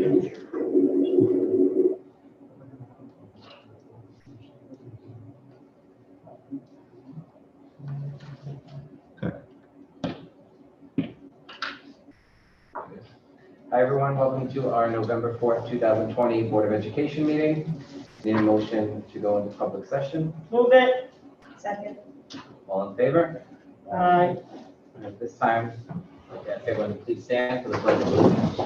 Hi everyone, welcome to our November 4th, 2020 Board of Education meeting. Need a motion to go into public session. Move it. Second. All in favor? Aye. And at this time, okay, everyone please stand for the pledge of allegiance.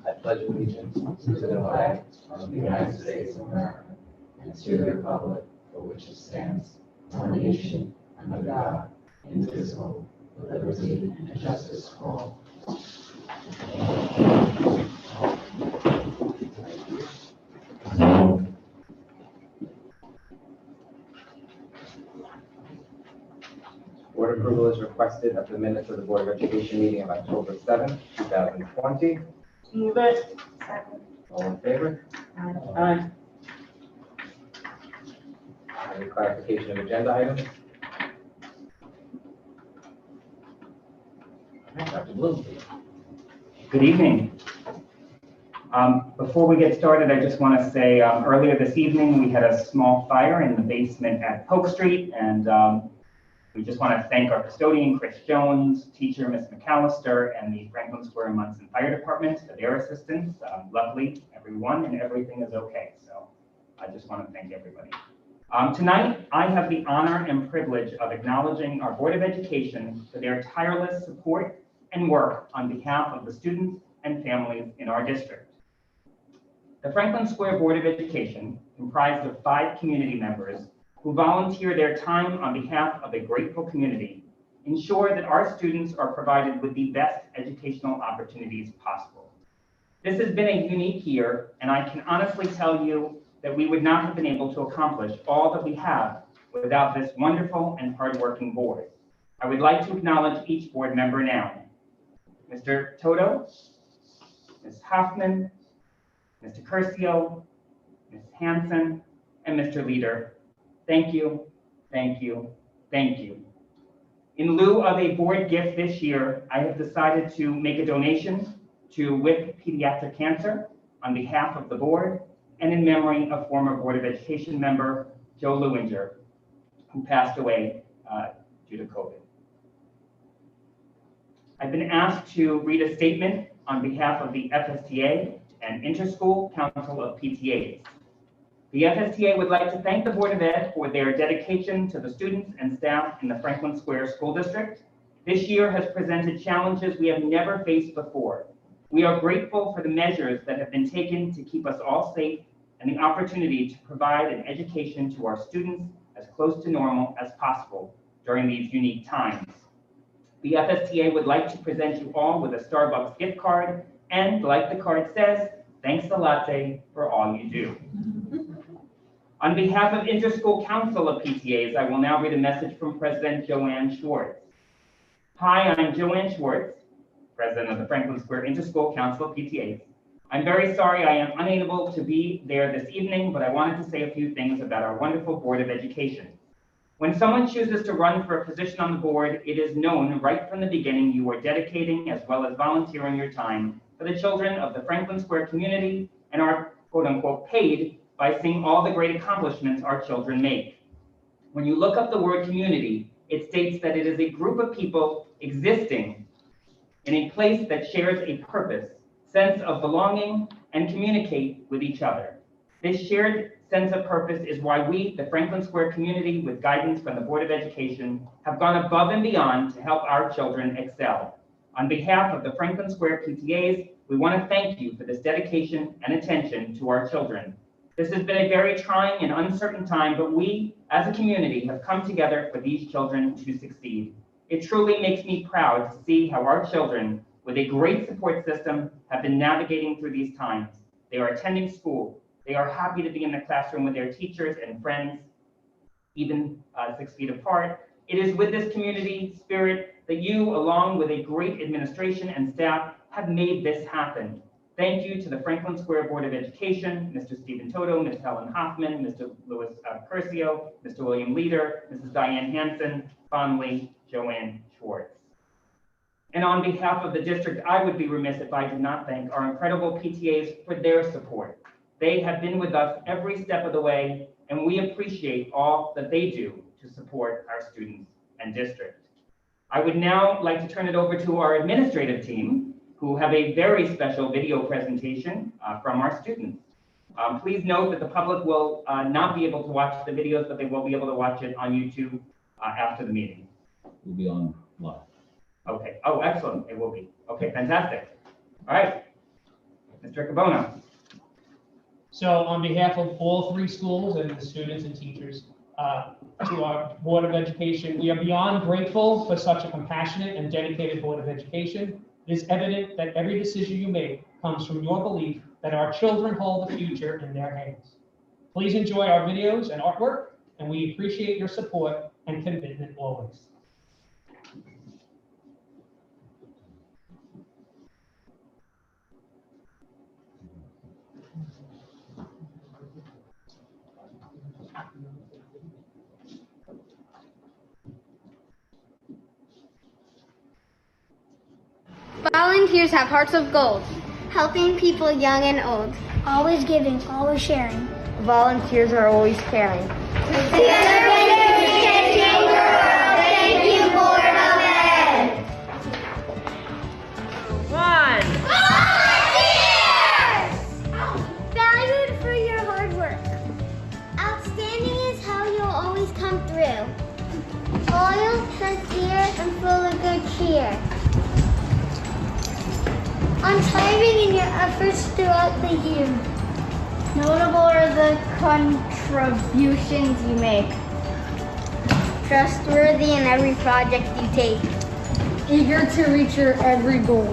I pledge allegiance to the flag of the United States of America and to the republic for which it stands, one nation, under God, indivisible, with liberty and justice for all. Board approval is requested of the minutes of the Board of Education meeting of October 7th, 2020. Move it. Second. All in favor? Aye. Any clarification of agenda items? Dr. Bloom. Good evening. Before we get started, I just want to say earlier this evening we had a small fire in the basement at Polk Street, and we just want to thank our custodian, Chris Jones, teacher, Ms. McAllister, and the Franklin Square Munson Fire Department for their assistance. Luckily, everyone and everything is okay, so I just want to thank everybody. Tonight, I have the honor and privilege of acknowledging our Board of Education for their tireless support and work on behalf of the students and families in our district. The Franklin Square Board of Education, comprised of 5 community members who volunteer their time on behalf of a grateful community, ensure that our students are provided with the best educational opportunities possible. This has been a unique year, and I can honestly tell you that we would not have been able to accomplish all that we have without this wonderful and hardworking board. I would like to acknowledge each board member now. Mr. Toto, Ms. Hoffman, Mr. Curcio, Ms. Hansen, and Mr. Leader. Thank you, thank you, thank you. In lieu of a board gift this year, I have decided to make a donation to WIC Pediatric Cancer on behalf of the board and in memory of former Board of Education member Joe Lewinger, who passed away due to COVID. I've been asked to read a statement on behalf of the FSTA and Interschool Council of PTAs. The FSTA would like to thank the Board of Ed for their dedication to the students and staff in the Franklin Square School District. This year has presented challenges we have never faced before. We are grateful for the measures that have been taken to keep us all safe and the opportunity to provide an education to our students as close to normal as possible during these unique times. The FSTA would like to present you all with a Starbucks gift card, and like the card says, thanks a latte for all you do. On behalf of Interschool Council of PTAs, I will now read a message from President Joanne Schwartz. Hi, I'm Joanne Schwartz, President of the Franklin Square Interschool Council of PTAs. I'm very sorry I am unable to be there this evening, but I wanted to say a few things about our wonderful Board of Education. When someone chooses to run for a position on the board, it is known right from the beginning you are dedicating as well as volunteering your time for the children of the Franklin Square community and are quote unquote paid by seeing all the great accomplishments our children make. When you look up the word community, it states that it is a group of people existing in a place that shares a purpose, sense of belonging, and communicate with each other. This shared sense of purpose is why we, the Franklin Square community, with guidance from the Board of Education, have gone above and beyond to help our children excel. On behalf of the Franklin Square PTAs, we want to thank you for this dedication and attention to our children. This has been a very trying and uncertain time, but we, as a community, have come together for these children to succeed. It truly makes me proud to see how our children, with a great support system, have been navigating through these times. They are attending school. They are happy to be in the classroom with their teachers and friends, even 6 feet apart. It is with this community spirit that you, along with a great administration and staff, have made this happen. Thank you to the Franklin Square Board of Education, Mr. Stephen Toto, Ms. Helen Hoffman, Mr. Louis Curcio, Mr. William Leader, Mrs. Diane Hansen, fondly, Joanne Schwartz. And on behalf of the district, I would be remiss if I did not thank our incredible PTAs for their support. They have been with us every step of the way, and we appreciate all that they do to support our students and district. I would now like to turn it over to our administrative team, who have a very special video presentation from our students. Please note that the public will not be able to watch the videos, but they will be able to watch it on YouTube after the meeting. Will be on live. Okay. Oh, excellent. It will be. Okay, fantastic. All right. Mr. Cabona. So on behalf of all three schools and the students and teachers, to our Board of Education, we are beyond grateful for such a compassionate and dedicated Board of Education. It is evident that every decision you make comes from your belief that our children hold the future in their hands. Please enjoy our videos and artwork, and we appreciate your support and commitment always. Volunteers have hearts of gold, helping people young and old. Always giving, always sharing. Volunteers are always caring. Together we can change the world. Thank you, Board of Ed. Volunteers! Valued for your hard work. Outstanding is how you'll always come through. Loyal, sincere, and full of good cheer. Untiring in your efforts throughout the year. Notable are the contributions you make. Trustworthy in every project you take. Eager to reach your every goal.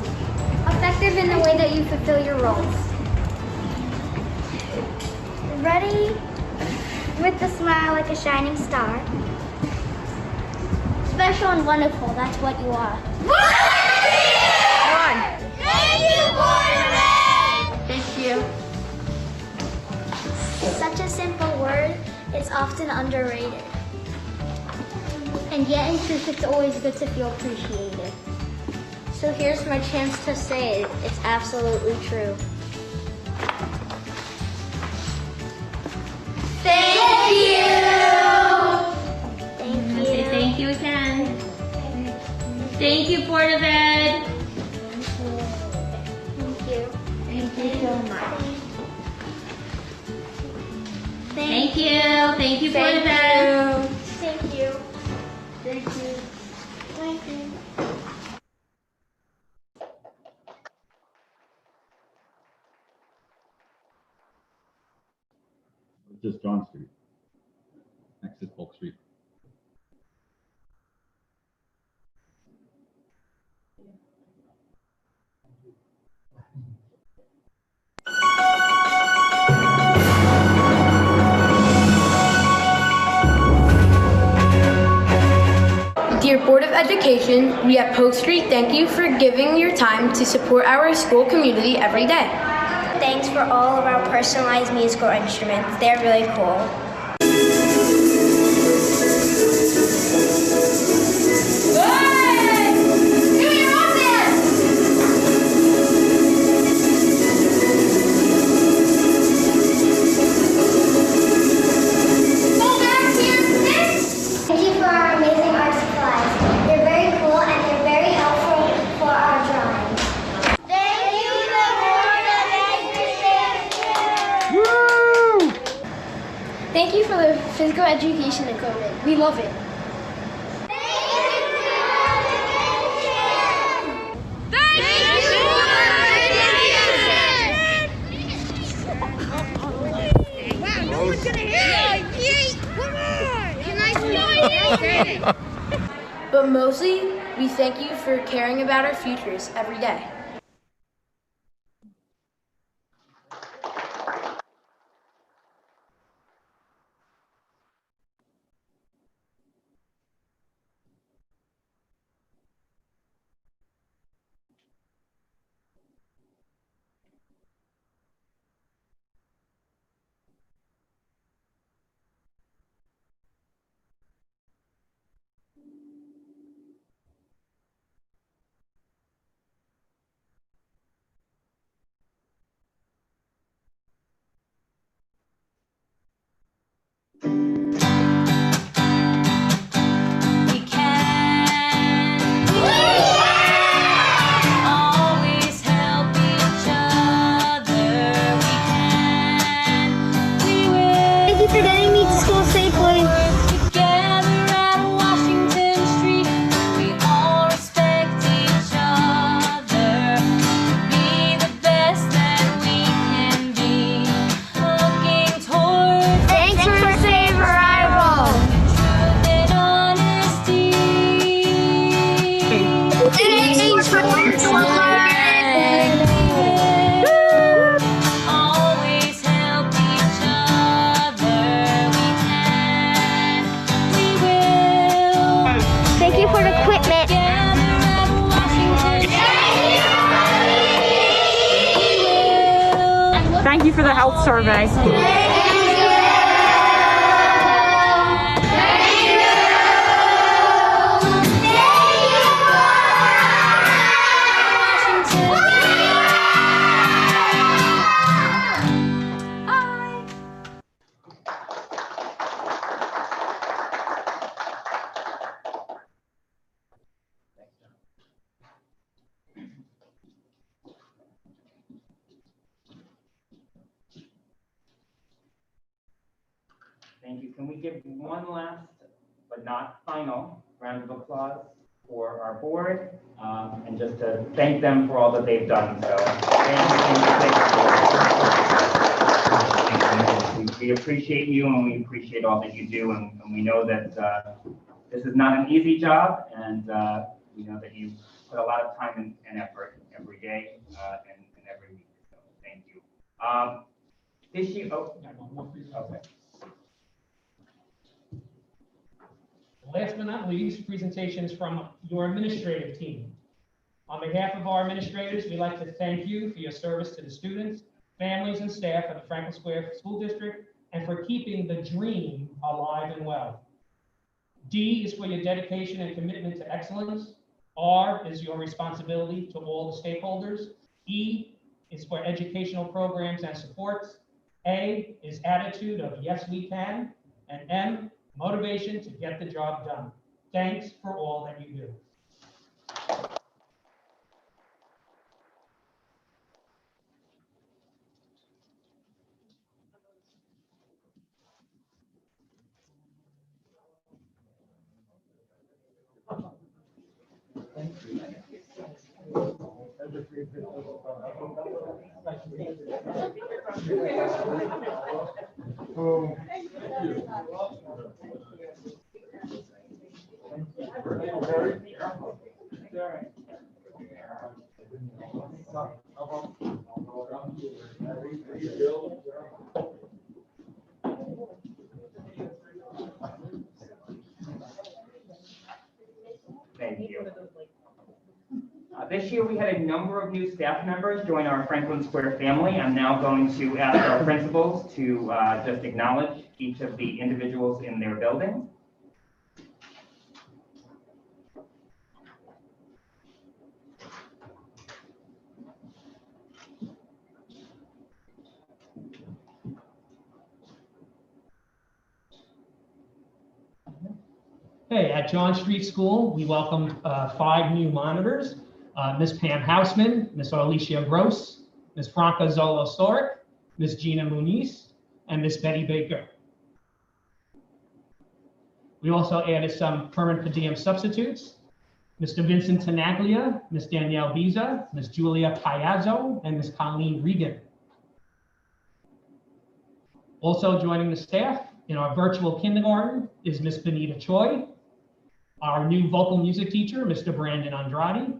Effective in the way that you fulfill your roles. Ready with a smile like a shining star. Special and wonderful, that's what you are. Thank you, Board of Ed! Thank you. Such a simple word, it's often underrated. And yet in truth, it's always good to feel appreciated. So here's my chance to say it. It's absolutely true. Thank you! Thank you. Thank you again. Thank you, Board of Ed. Thank you. Thank you so much. Thank you. Thank you, Board of Ed. Thank you. Thank you. Thank you. Just John Street. Exit Polk Street. Dear Board of Education, we at Polk Street thank you for giving your time to support our school community every day. Thanks for all of our personalized musical instruments. They're really cool. Thank you for our amazing art supplies. They're very cool and they're very helpful for our drawings. Thank you, the Board of Education. Thank you for the physical education equipment. We love it. But mostly, we thank you for caring about our futures every day. thank you for the health survey. Thank you. Can we give one last, but not final, round of applause for our board, and just to thank them for all that they've done. So thank you. We appreciate you, and we appreciate all that you do, and we know that this is not an easy job, and we know that you put a lot of time and effort every day and every week. So thank you. This year, okay. Last but not least, presentations from your administrative team. On behalf of our administrators, we'd like to thank you for your service to the students, families, and staff of the Franklin Square School District, and for keeping the dream alive and well. D is for your dedication and commitment to excellence. R is your responsibility to all the stakeholders. E is for educational programs and supports. A is attitude of yes, we can. And M, motivation to get the job done. Thanks for all that you do. Thank you. This year we had a number of new staff members join our Franklin Square family. I'm now going to ask our principals to just acknowledge each of the individuals in their building. Hey, at John Street School, we welcomed 5 new monitors. Ms. Pam Hausman, Ms. Alicia Gross, Ms. Franca Zolo-Soric, Ms. Gina Muniz, and Ms. Betty Baker. We also added some permanent per diem substitutes. Mr. Vincent Tenaglia, Ms. Danielle Biza, Ms. Julia Payazzo, and Ms. Colleen Regan. Also joining the staff in our virtual kindergarten is Ms. Benita Choi, our new vocal music teacher, Mr. Brandon Andrade,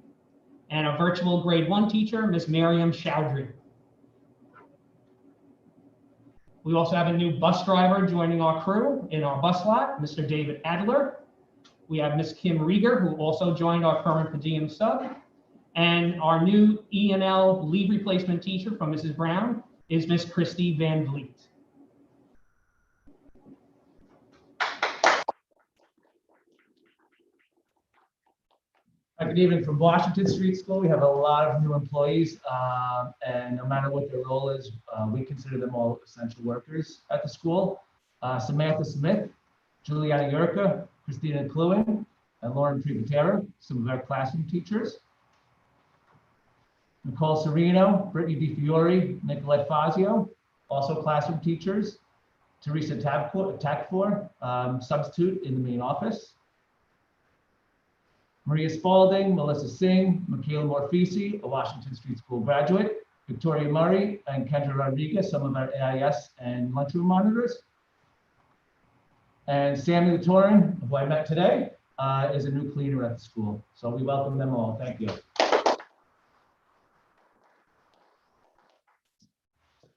and our virtual grade 1 teacher, Ms. Miriam Chowdhury. We also have a new bus driver joining our crew in our bus lot, Mr. David Adler. We have Ms. Kim Rieger, who also joined our permanent per diem sub. And our new E&L leave replacement teacher from Mrs. Brown is Ms. Christy Van Vliet. Good evening from Washington Street School. We have a lot of new employees, and no matter what their role is, we consider them all essential workers at the school. Samantha Smith, Juliana Yurka, Christina Cluin, and Lauren Tripatera, some of our classroom teachers. Nicole Serino, Brittany DiFiore, Nicolette Fazio, also classroom teachers. Teresa Takfor, substitute in the main office. Maria Spalding, Melissa Singh, Michaela Morfisi, a Washington Street School graduate, Victoria Murray, and Kendra Rodriguez, some of our AIS and lunchroom monitors. And Sammy Latorin, who I met today, is a new cleaner at the school. So we welcome them all. Thank you.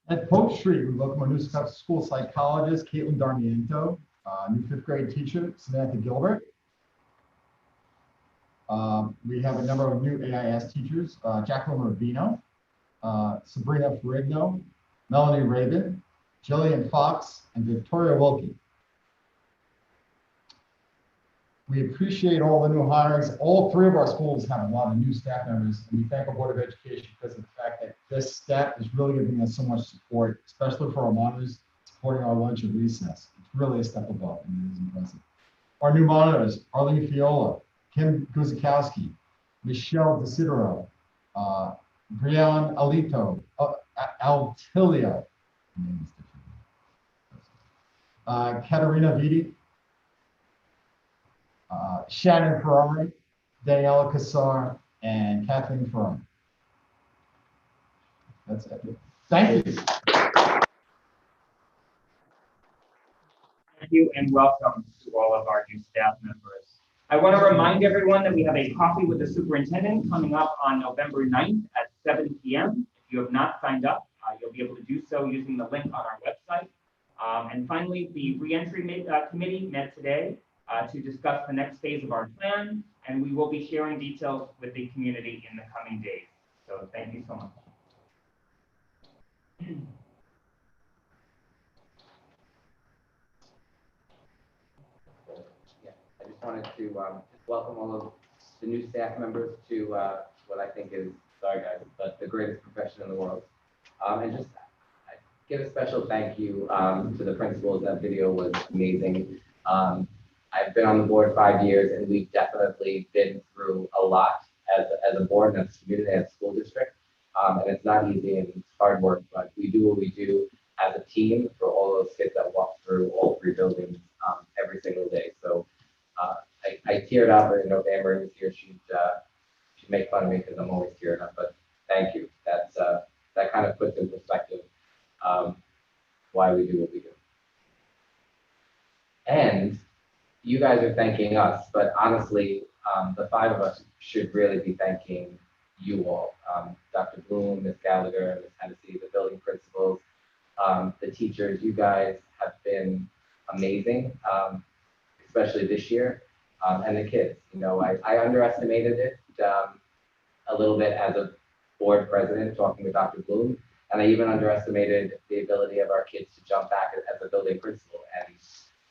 At Polk Street, we welcome our new school psychologist, Caitlin Darmiento, new 5th grade teacher, Samantha Gilbert. We have a number of new AIS teachers, Jacqueline Rubino, Sabrina Ferrigno, Melanie Rabin, Jillian Fox, and Victoria Wilkie. We appreciate all the new hirings. All three of our schools have a lot of new staff members, and we thank our Board of Education because of the fact that this staff is really giving us so much support, especially for our monitors, supporting our lunch and recess. It's really a step above, and it is impressive. Our new monitors, Arlene Fiola, Kim Guzikowski, Michelle DeSidero, Brianne Alito, Altilio, Katerina Viti, Shannon Ferrari, Daniela Cassar, and Kathleen Ferrari. That's it. Thank you. Thank you and welcome to all of our new staff members. I want to remind everyone that we have a coffee with the superintendent coming up on November 9th at 7 p.m. If you have not signed up, you'll be able to do so using the link on our website. And finally, the Reentry Committee met today to discuss the next phase of our plan, and we will be sharing details with the community in the coming days. So thank you so much. I just wanted to welcome all of the new staff members to what I think is, sorry guys, but the greatest profession in the world. And just give a special thank you to the principals. That video was amazing. I've been on the board 5 years, and we've definitely been through a lot as a board and as a community, as a school district. And it's not easy and it's hard work, but we do what we do as a team for all those kids that walk through all three buildings every single day. So I teared up. I know Amber was here. She'd make fun of me because I'm always tearing up, but thank you. That kind of puts in perspective why we do what we do. And you guys are thanking us, but honestly, the five of us should really be thanking you all. Dr. Bloom, Ms. Gallagher, Ms. Hennessy, the building principals, the teachers. You guys have been amazing, especially this year, and the kids. You know, I underestimated it a little bit as a board president talking with Dr. Bloom, and I even underestimated the ability of our kids to jump back as a building principal. And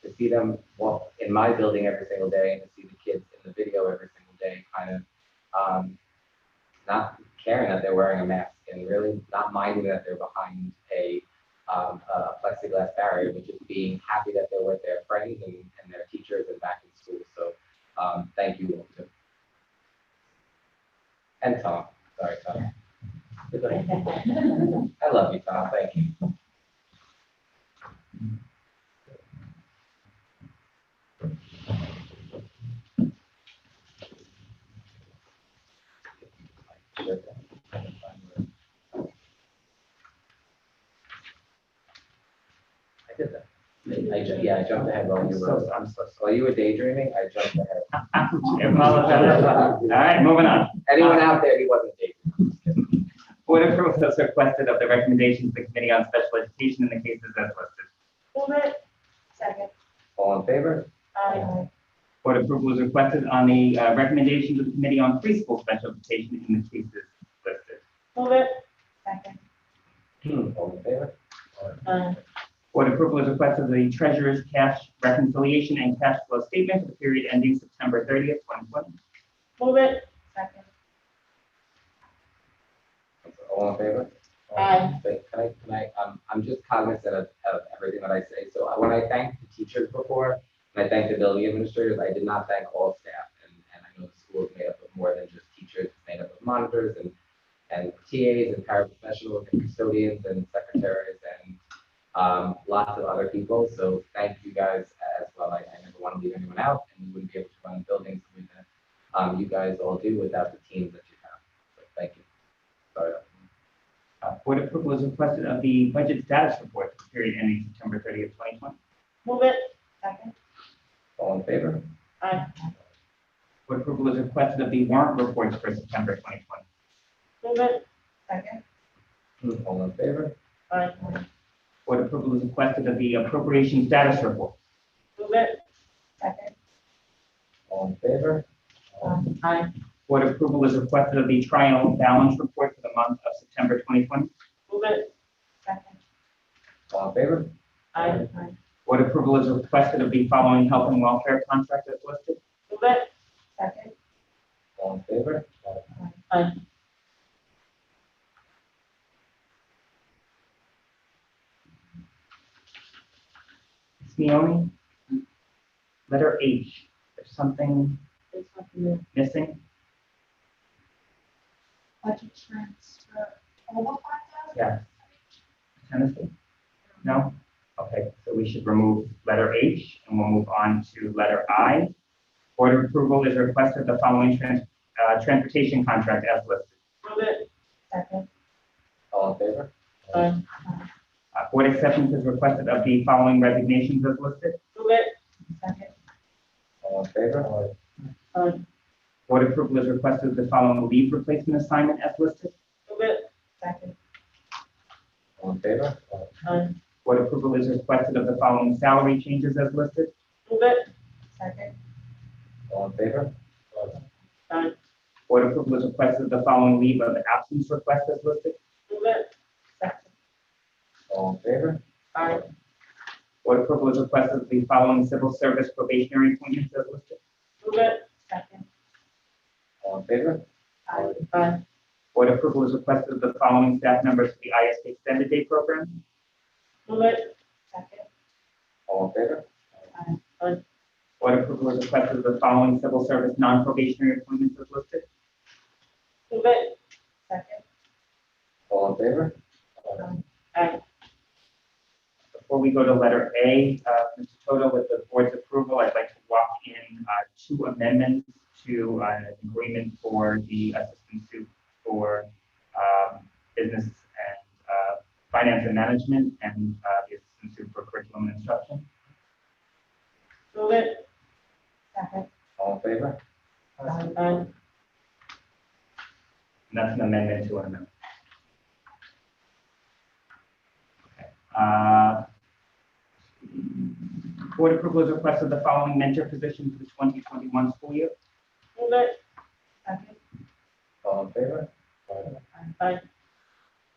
to see them walk in my building every single day and to see the kids in the video every single day kind of not caring that they're wearing a mask and really not minding that they're behind a plexiglass barrier, but just being happy that they're with their friends and their teachers and back in school. So thank you all too. And Tom, sorry Tom. I love you, Tom, thank you. I did that. I jumped ahead while you were. While you were daydreaming, I jumped ahead. I apologize. All right, moving on. Anyone out there, he wasn't daydreaming. Board approval as requested of the recommendations of the Committee on Special Education in the cases as listed. Move it. Second. All in favor? Aye. Board approval is requested on the recommendations of the Committee on Preschool Special Education in the cases listed. Move it. Second. All in favor? Aye. Board approval is requested of the Treasurer's cash reconciliation and cash flow statement for the period ending September 30th, 2020. Move it. Second. All in favor? Aye. Can I, I'm just cognizant of everything that I say. So when I thanked the teachers before, and I thanked the building administrators, I did not thank all staff. And I know the school is made up of more than just teachers. It's made up of monitors and TAs and paraprofessionals and custodians and secretaries and lots of other people. So thank you guys as well. I never want to leave anyone out, and we wouldn't be able to run buildings the way that you guys all do without the teams that you have. So thank you. Sorry. Board approval is requested of the budget status report for the period ending September 30th, 2020. Move it. Second. All in favor? Aye. Board approval is requested of the warrant reports for September 2020. Move it. Second. All in favor? Aye. Board approval is requested of the appropriation status report. Move it. Second. All in favor? Aye. Board approval is requested of the trial balance report for the month of September 2020. Move it. Second. All in favor? Aye. Board approval is requested of the following health and welfare contract as listed. Move it. Second. All in favor? Aye. Sneoni, letter H, there's something There's something new. missing? Budget transfer. Over 5,000? Yeah. Tennessee? No? Okay, so we should remove letter H and we'll move on to letter I. Board approval is requested the following transportation contract as listed. Move it. Second. All in favor? Aye. Board acceptance is requested of the following resignations as listed. Move it. Second. All in favor? Aye. Board approval is requested of the following leave replacement assignment as listed. Move it. Second. All in favor? Aye. Board approval is requested of the following salary changes as listed. Move it. Second. All in favor? Aye. Board approval is requested of the following leave of absence request as listed. Move it. Second. All in favor? Aye. Board approval is requested of the following civil service probationary appointments as listed. Move it. Second. All in favor? Aye. Aye. Board approval is requested of the following staff members for the ISD Extended Day Program. Move it. Second. All in favor? Aye. Aye. Board approval is requested of the following civil service non-probationary appointments as listed. Move it. Second. All in favor? Aye. Before we go to letter A, Mr. Toto, with the board's approval, I'd like to walk in two amendments to an agreement for the assistant soup for business and finance and management and the assistant soup for curriculum and instruction. Move it. Second. All in favor? Aye. Aye. And that's an amendment to an amendment. Okay. Board approval is requested the following mentor position for the 2021 school year. Move it. Second. All in favor? Aye.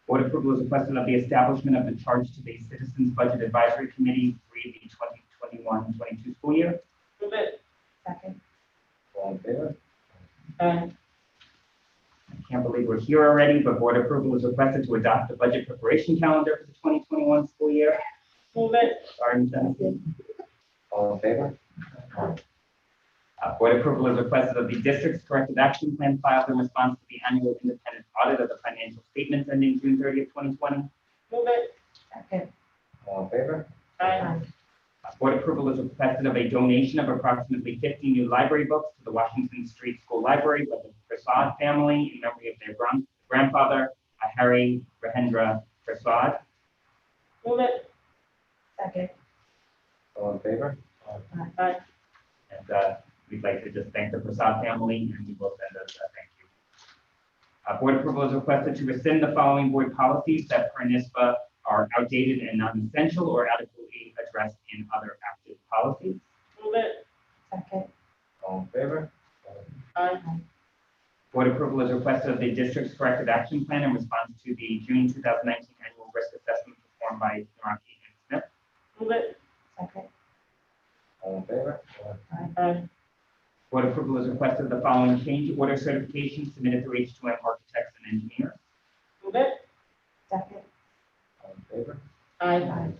Board approval is requested of the establishment of the charge to the Citizens Budget Advisory Committee for the 2021-22 school year. Move it. Second. All in favor? Aye. I can't believe we're here already, but board approval is requested to adopt the budget preparation calendar for the 2021 school year. Move it. Sorry, Tennessee. All in favor? Board approval is requested of the district's corrective action plan filed in response to the annual independent audit of the financial statements ending June 30th, 2020. Move it. Second. All in favor? Aye. Board approval is requested of a donation of approximately 50 new library books to the Washington Street School Library by the Prasad family in memory of their grandfather, Hari Rahendra Prasad. Move it. Second. All in favor? Aye. And we'd like to just thank the Prasad family, and we will send us a thank you. Board approval is requested to rescind the following board policies that per NISBA are outdated and non-essential or adequately addressed in other active policies. Move it. Second. All in favor? Aye. Board approval is requested of the district's corrective action plan in response to the June 2019 annual risk assessment performed by Naraki and Smith. Move it. Second. All in favor? Aye. Board approval is requested of the following change order certifications submitted through H2M Architects and Engineers. Move it. Second. All in favor? Aye.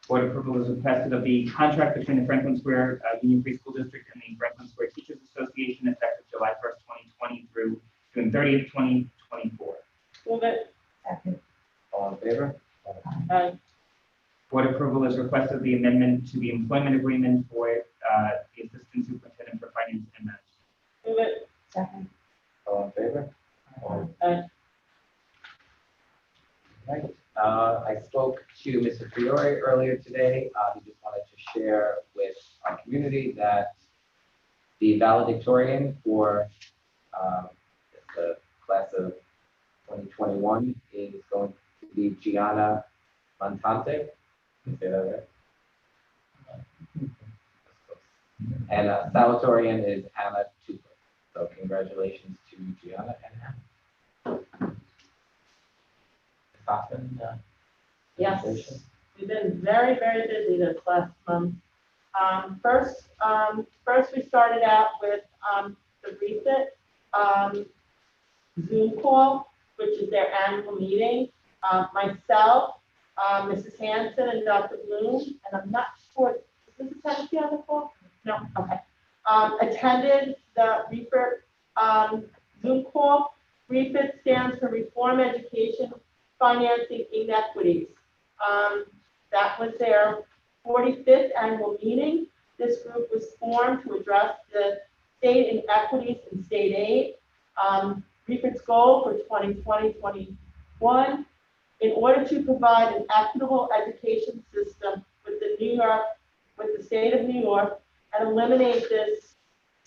Board approval is requested of the contract between the Franklin Square Union Free School District and the Franklin Square Teachers Association effective July 1st, 2020 through June 30th, 2024. Move it. Second. All in favor? Aye. Board approval is requested of the amendment to the employment agreement for the Assistant Superintendent for Finance and Management. Move it. Second. All in favor? Aye. Right. I spoke to Mr. Fiore earlier today. He just wanted to share with our community that the valedictorian for the class of 2021 is going to be Gianna Montante. Did I say that right? And salutatorian is Anna Tupper. So congratulations to Gianna and Anna. Hoffman, Yes. presentation. We've been very, very busy this last month. First, we started out with the recent Zoom call, which is their annual meeting. Myself, Mrs. Hanson, and Dr. Bloom, and I'm not sure, is Mrs. Hennessy on the call? No, okay. Attended the REFIT Zoom call. REFIT stands for Reform Education Financing Inequities. That was their 45th annual meeting. This group was formed to address the state inequities in state aid. REFIT's goal for 2020-21, in order to provide an equitable education system with the state of New York, and eliminate this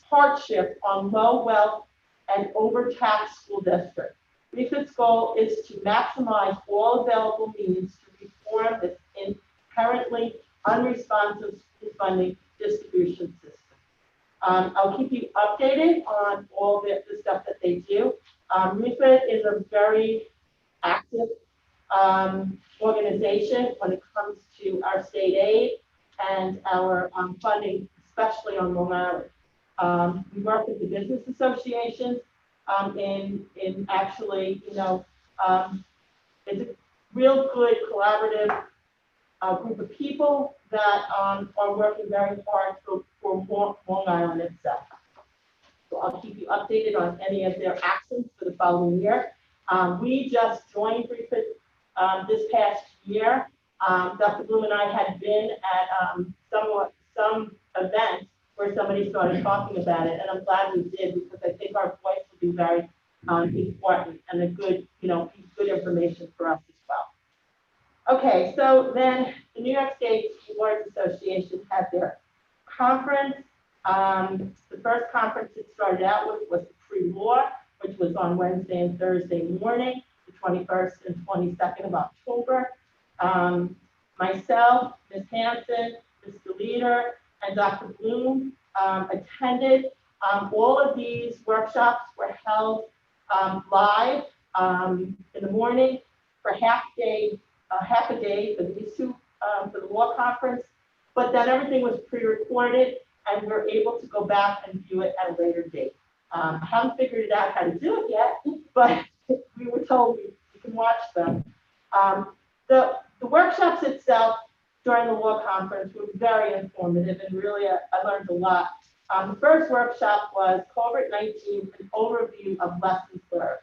hardship on low wealth and overtaxed school districts. REFIT's goal is to maximize all available means to reform this inherently unresponsive school funding distribution system. I'll keep you updated on all the stuff that they do. REFIT is a very active organization when it comes to our state aid and our funding, especially on Long Island. We work with the business associations in actually, it's a real good collaborative group of people that are working very hard for Long Island itself. So I'll keep you updated on any of their actions for the following year. We just joined REFIT this past year. Dr. Bloom and I had been at some event where somebody started talking about it, and I'm glad we did, because I think our voice will be very important and a good, good information for us as well. Okay, so then the New York State Awards Association had their conference. The first conference it started out with was the pre-law, which was on Wednesday and Thursday morning, the 21st and 22nd of October. Myself, Ms. Hanson, Mr. Leader, and Dr. Bloom attended. All of these workshops were held live in the morning for half a day for these two, for the law conference, but then everything was pre-recorded and we're able to go back and view it at a later date. I haven't figured out how to do it yet, but we were told we can watch them. The workshops itself during the law conference were very informative, and really I learned a lot. The first workshop was COVID-19, an overview of lessons learned.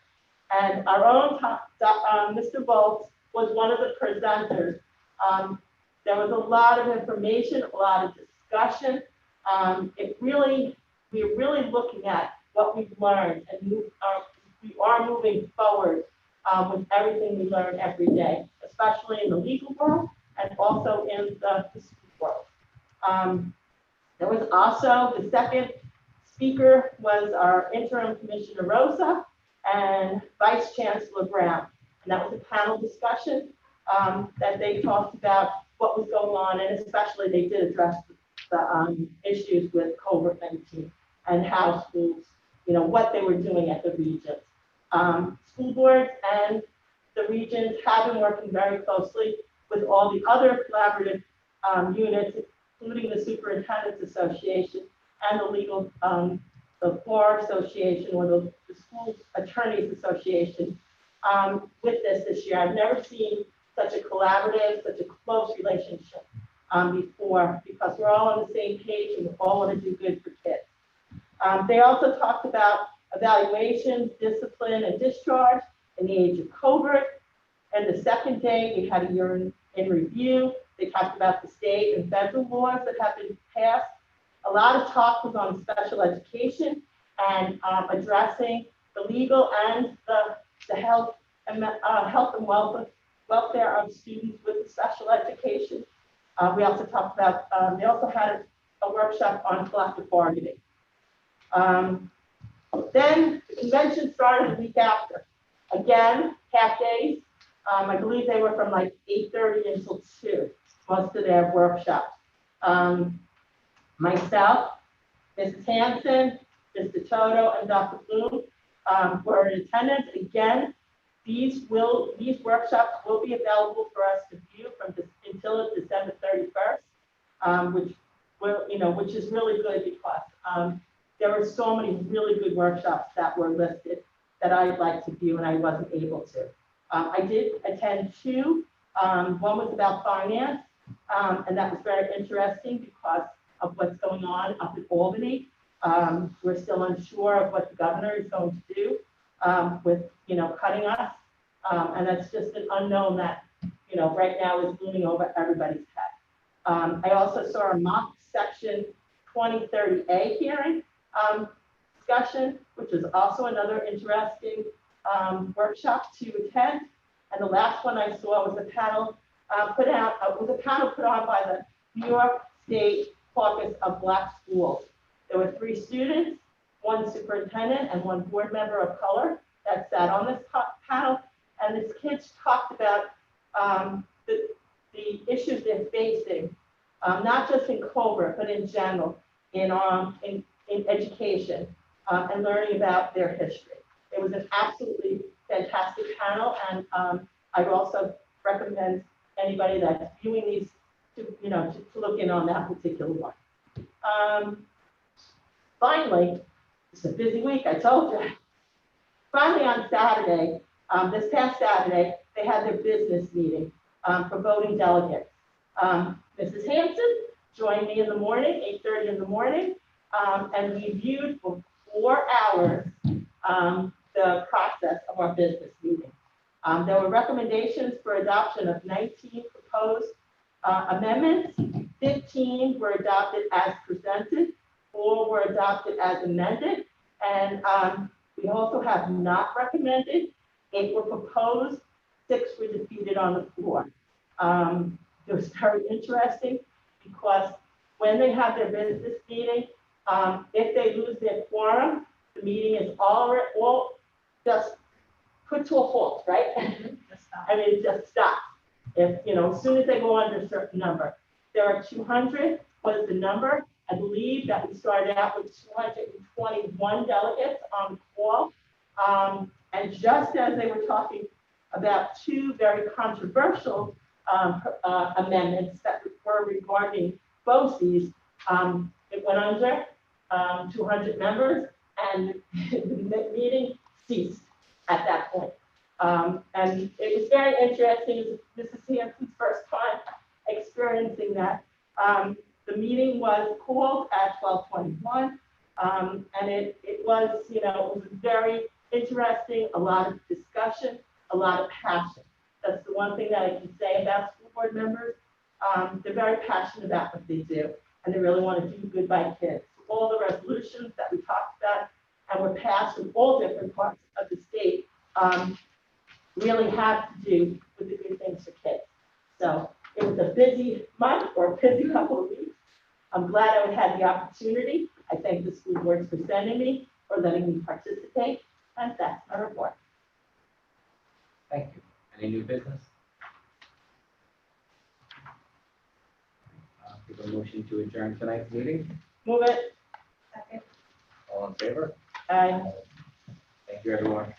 And our own Mr. Volz was one of the presenters. There was a lot of information, a lot of discussion. We're really looking at what we've learned, and we are moving forward with everything we learn every day, especially in the legal world and also in the school world. There was also, the second speaker was our interim Commissioner Rosa and Vice Chancellor Brown. And that was a panel discussion that they talked about what was going on, and especially they did address the issues with COVID-19 and how schools, what they were doing at the regions. School boards and the regions have been working very closely with all the other collaborative units, including the Superintendent's Association and the legal, the Bar Association, or the School Attorneys Association with this year. I've never seen such a collaborative, such a close relationship before, because we're all on the same page and we all want to do good for kids. They also talked about evaluation, discipline, and discharge in the age of COVID. And the second day, we had a year in review. They talked about the state and federal laws that have been passed. A lot of talk was on special education and addressing the legal and the health and welfare of students with special education. We also talked about, they also had a workshop on collective bargaining. Then the convention started the week after. Again, half days. I believe they were from like 8:30 until 2, most of their workshops. Myself, Mrs. Hanson, Mr. Toto, and Dr. Bloom were in attendance. Again, these workshops will be available for us to view from this until December 31st, which is really good because there were so many really good workshops that were listed that I'd like to view and I wasn't able to. I did attend two. One was about finance, and that was very interesting because of what's going on up in Albany. We're still unsure of what the governor is going to do with, cutting us. And that's just an unknown that, right now is looming over everybody's head. I also saw a mock section 2030A hearing discussion, which is also another interesting workshop to attend. And the last one I saw was a panel put on by the New York State Caucus of Black Schools. There were 3 students, 1 superintendent, and 1 board member of color that sat on this panel. And these kids talked about the issues they're facing, not just in Colbert, but in general, in education and learning about their history. It was an absolutely fantastic panel, and I'd also recommend anybody that's viewing these to look in on that particular one. Finally, it's a busy week, I told you. Finally, on Saturday, this past Saturday, they had their business meeting for voting delegates. Mrs. Hanson joined me in the morning, 8:30 in the morning, and we viewed for 4 hours the process of our business meeting. There were recommendations for adoption of 19 proposed amendments. 15 were adopted as presented, 4 were adopted as amended, and we also have not recommended. 8 were proposed, 6 were defeated on the floor. It was very interesting because when they have their business meeting, if they lose their quorum, the meeting is all just put to a halt, right? I mean, it just stops. If, as soon as they go under a certain number. There are 200 was the number. I believe that we started out with 221 delegates on the call. And just as they were talking about 2 very controversial amendments that were regarding BOCES, it went under 200 members, and the meeting ceased at that point. And it was very interesting. This is Hanson's first time experiencing that. The meeting was called at 12:21, and it was, it was very interesting, a lot of discussion, a lot of passion. That's the one thing that I can say about school board members. They're very passionate about what they do, and they really want to do good by kids. All the resolutions that we talked about and were passed in all different parts of the state really have to do with the good things for kids. So it was a busy month or a busy couple of weeks. I'm glad I had the opportunity. I thank the school boards for sending me, for letting me participate, and that's my report. Thank you. Any new business? Give a motion to adjourn tonight's meeting. Move it. Second. All in favor? Aye. Thank you, everyone.